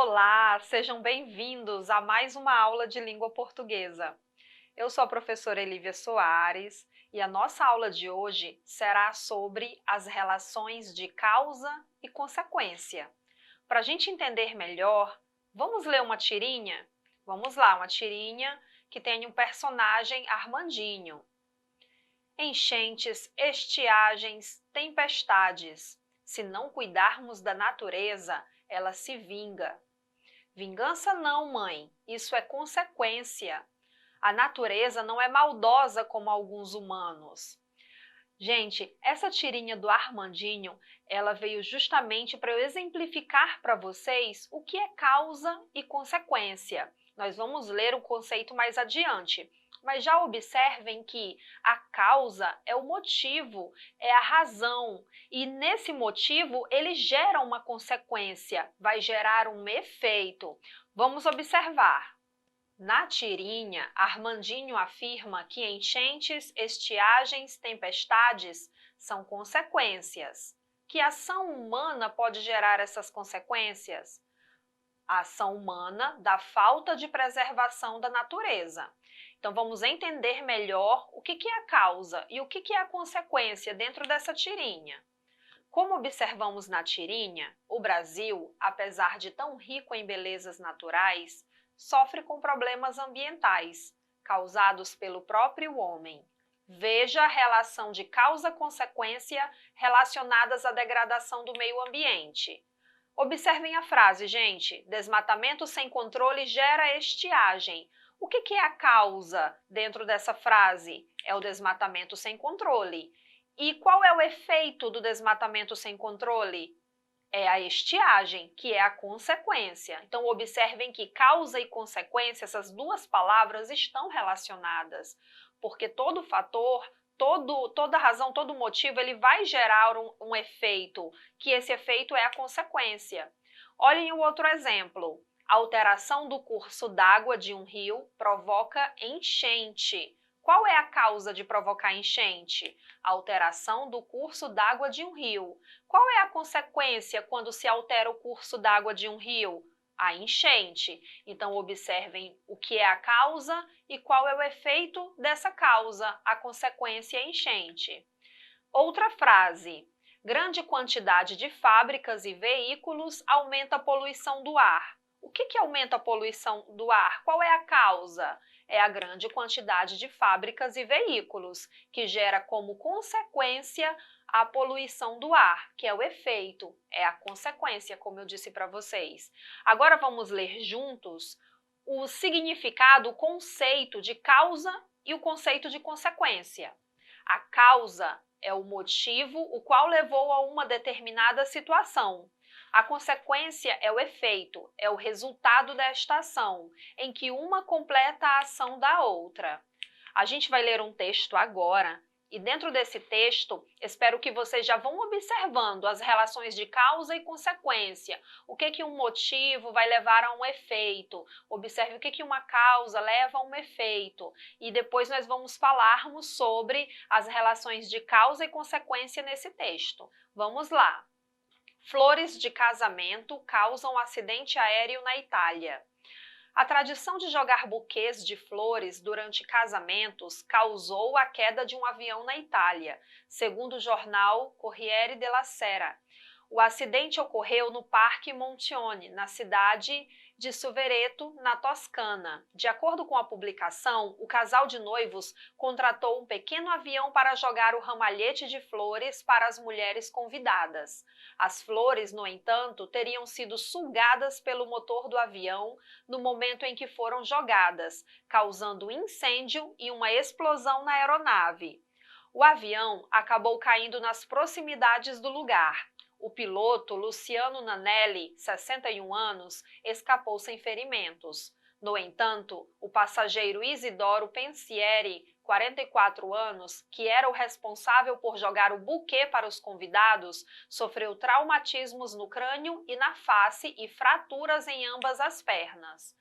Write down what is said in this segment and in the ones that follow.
Olá, sejam bem-vindos a mais uma aula de língua portuguesa. Eu sou a professora Elívia Soares e a nossa aula de hoje será sobre as relações de causa e consequência. Para a gente entender melhor, vamos ler uma tirinha? Vamos lá, uma tirinha que tem um personagem Armandinho. Enchentes, estiagens, tempestades. Se não cuidarmos da natureza, ela se vinga. Vingança não, mãe, isso é consequência. A natureza não é maldosa como alguns humanos. Gente, essa tirinha do Armandinho, ela veio justamente para eu exemplificar para vocês o que é causa e consequência. Nós vamos ler o conceito mais adiante, mas já observem que a causa é o motivo, é a razão, e nesse motivo ele gera uma consequência, vai gerar um efeito. Vamos observar. Na tirinha, Armandinho afirma que enchentes, estiagens, tempestades são consequências. Que ação humana pode gerar essas consequências? A ação humana da falta de preservação da natureza. Então, vamos entender melhor o que é a causa e o que é a consequência dentro dessa tirinha. Como observamos na tirinha, o Brasil, apesar de tão rico em belezas naturais, sofre com problemas ambientais, causados pelo próprio homem. Veja a relação de causa-consequência relacionadas à degradação do meio ambiente. Observem a frase, gente. Desmatamento sem controle gera estiagem. O que é a causa dentro dessa frase? É o desmatamento sem controle. E qual é o efeito do desmatamento sem controle? É a estiagem, que é a consequência. Então, observem que causa e consequência, essas duas palavras estão relacionadas, porque todo fator, toda razão, todo motivo, ele vai gerar um efeito, que esse efeito é a consequência. Olhem o outro exemplo. A alteração do curso d'água de um rio provoca enchente. Qual é a causa de provocar enchente? A alteração do curso d'água de um rio. Qual é a consequência quando se altera o curso d'água de um rio? A enchente. Então, observem o que é a causa e qual é o efeito dessa causa, a consequência é enchente. Outra frase. Grande quantidade de fábricas e veículos aumenta a poluição do ar. O que aumenta a poluição do ar? Qual é a causa? É a grande quantidade de fábricas e veículos, que gera como consequência a poluição do ar, que é o efeito, é a consequência, como eu disse para vocês. Agora vamos ler juntos o significado, o conceito de causa e o conceito de consequência. A causa é o motivo o qual levou a uma determinada situação. A consequência é o efeito, é o resultado desta ação, em que uma completa a ação da outra. A gente vai ler um texto agora, e dentro desse texto, espero que vocês já vão observando as relações de causa e consequência. O que um motivo vai levar a um efeito. Observe o que uma causa leva a um efeito. E depois nós vamos falarmos sobre as relações de causa e consequência nesse texto. Vamos lá. Flores de casamento causam acidente aéreo na Itália. A tradição de jogar buquês de flores durante casamentos causou a queda de um avião na Itália, segundo o jornal Corriere della Sera. O acidente ocorreu no Parque Montione, na cidade de Suvereto, na Toscana. De acordo com a publicação, o casal de noivos contratou um pequeno avião para jogar o ramalhete de flores para as mulheres convidadas. As flores, no entanto, teriam sido sugadas pelo motor do avião no momento em que foram jogadas, causando incêndio e uma explosão na aeronave. O avião acabou caindo nas proximidades do lugar. O piloto Luciano Nanelli, 61 anos, escapou sem ferimentos. No entanto, o passageiro Isidoro Pensieri, 44 anos, que era o responsável por jogar o buquê para os convidados, sofreu traumatismos no crânio e na face e fraturas em ambas as pernas.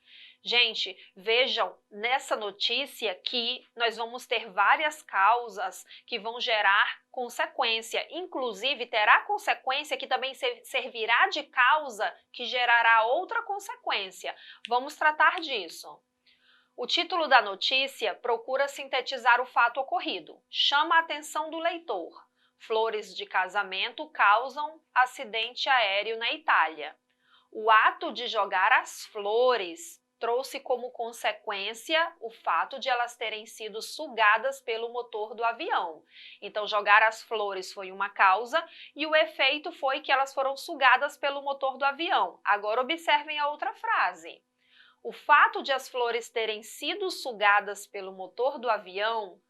Gente, vejam nessa notícia que nós vamos ter várias causas que vão gerar consequência. Inclusive, terá consequência que também servirá de causa que gerará outra consequência. Vamos tratar disso. O título da notícia procura sintetizar o fato ocorrido. Chama a atenção do leitor. Flores de casamento causam acidente aéreo na Itália. O ato de jogar as flores trouxe como consequência o fato de elas terem sido sugadas pelo motor do avião. Então, jogar as flores foi uma causa e o efeito foi que elas foram sugadas pelo motor do avião. Agora, observem a outra frase. O fato de as flores terem sido sugadas pelo motor do avião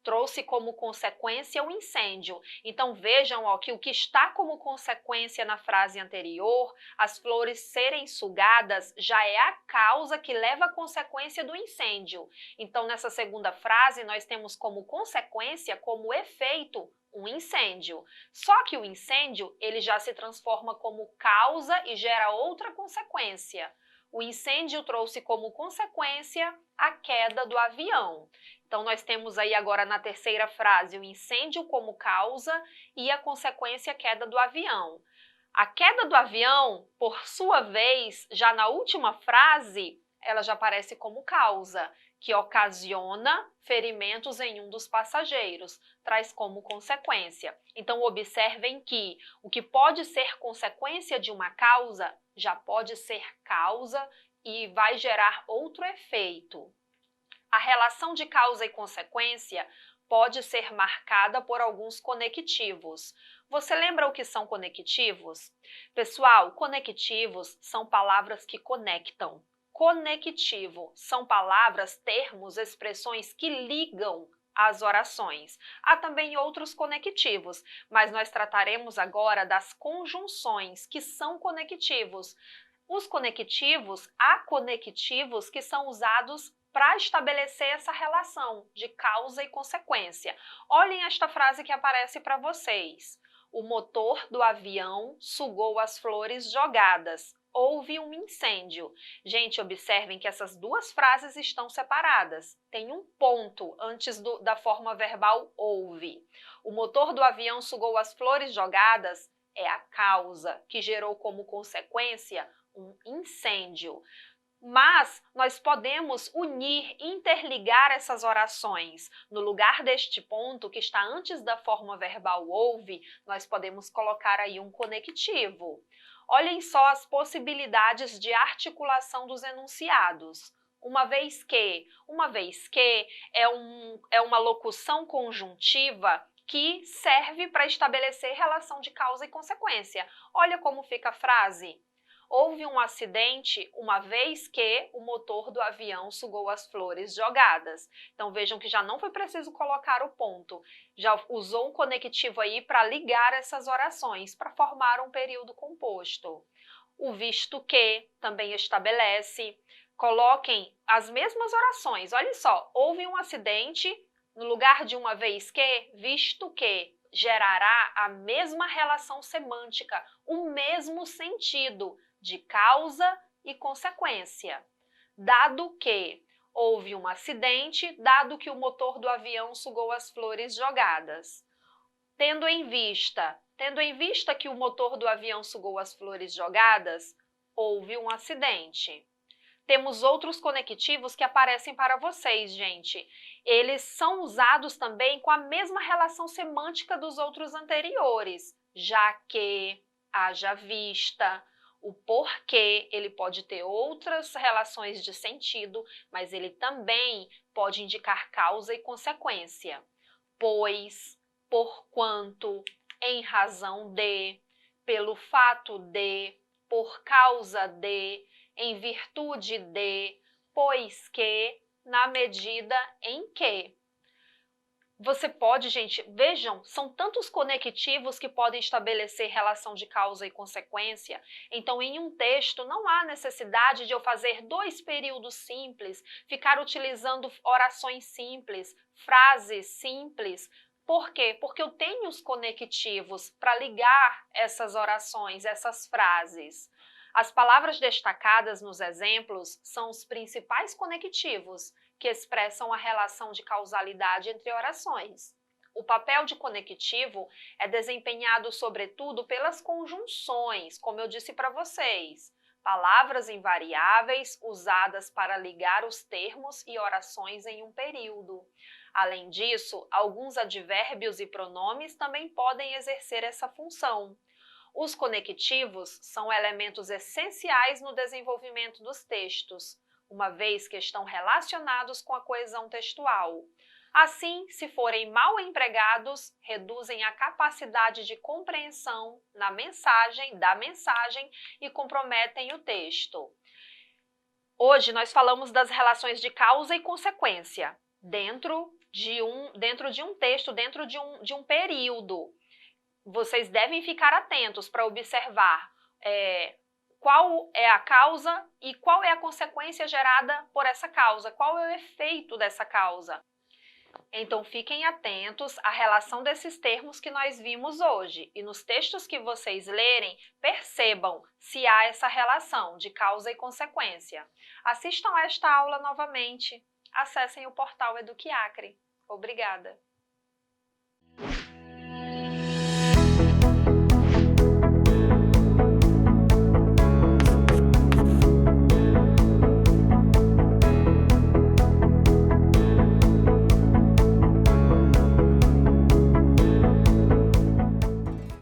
trouxe como consequência o incêndio. Então vejam que o que está como consequência na frase anterior, as flores serem sugadas, já é a causa que leva à consequência do incêndio. Então nessa segunda frase nós temos como consequência, como efeito, um incêndio. Só que o incêndio ele já se transforma como causa e gera outra consequência. O incêndio trouxe como consequência a queda do avião. Então, nós temos aí agora na terceira frase o incêndio como causa e a consequência a queda do avião. A queda do avião, por sua vez, já na última frase, ela já aparece como causa, que ocasiona ferimentos em um dos passageiros, traz como consequência. Então, observem que o que pode ser consequência de uma causa já pode ser causa e vai gerar outro efeito. A relação de causa e consequência pode ser marcada por alguns conectivos. Você lembra o que são conectivos? Pessoal, conectivos são palavras que conectam. Conectivo são palavras, termos, expressões que ligam as orações. Há também outros conectivos, mas nós trataremos agora das conjunções, que são conectivos. Os conectivos, há conectivos que são usados para estabelecer essa relação de causa e consequência. Olhem esta frase que aparece para vocês. O motor do avião sugou as flores jogadas. Houve um incêndio. Gente, observem que essas duas frases estão separadas. Tem um ponto antes da forma verbal houve. O motor do avião sugou as flores jogadas é a causa que gerou como consequência um incêndio. Mas nós podemos unir, interligar essas orações. No lugar deste ponto, que está antes da forma verbal houve, nós podemos colocar aí um conectivo. Olhem só as possibilidades de articulação dos enunciados. Uma vez que é uma locução conjuntiva que serve para estabelecer relação de causa e consequência. Olha como fica a frase. Houve um acidente uma vez que o motor do avião sugou as flores jogadas. Então vejam que já não foi preciso colocar o ponto. Já usou um conectivo aí para ligar essas orações, para formar um período composto. O visto que também estabelece. Coloquem as mesmas orações. Olha só, houve um acidente, no lugar de uma vez que, visto que, gerará a mesma relação semântica, o mesmo sentido de causa e consequência. Dado que houve um acidente, dado que o motor do avião sugou as flores jogadas. Tendo em vista que o motor do avião sugou as flores jogadas, houve um acidente. Temos outros conectivos que aparecem para vocês, gente. Eles são usados também com a mesma relação semântica dos outros anteriores. Já que, haja vista, o porquê, ele pode ter outras relações de sentido, mas ele também pode indicar causa e consequência. Pois, porquanto, em razão de, pelo fato de, por causa de, em virtude de, pois que, na medida em que. Você pode, gente, vejam, são tantos conectivos que podem estabelecer relação de causa e consequência. Então, em um texto, não há necessidade de eu fazer dois períodos simples, ficar utilizando orações simples, frases simples. Por quê? Porque eu tenho os conectivos para ligar essas orações, essas frases. As palavras destacadas nos exemplos são os principais conectivos que expressam a relação de causalidade entre orações. O papel de conectivo é desempenhado, sobretudo, pelas conjunções, como eu disse para vocês, palavras invariáveis usadas para ligar os termos e orações em um período. Além disso, alguns advérbios e pronomes também podem exercer essa função. Os conectivos são elementos essenciais no desenvolvimento dos textos, uma vez que estão relacionados com a coesão textual. Assim, se forem mal empregados, reduzem a capacidade de compreensão da mensagem e comprometem o texto. Hoje nós falamos das relações de causa e consequência dentro de um texto, dentro de um período. Vocês devem ficar atentos para observar qual é a causa e qual é a consequência gerada por essa causa, qual é o efeito dessa causa. Então, fiquem atentos à relação desses termos que nós vimos hoje e nos textos que vocês lerem, percebam se há essa relação de causa e consequência. Assistam a esta aula novamente, acessem o portal Eduquiacre. Obrigada!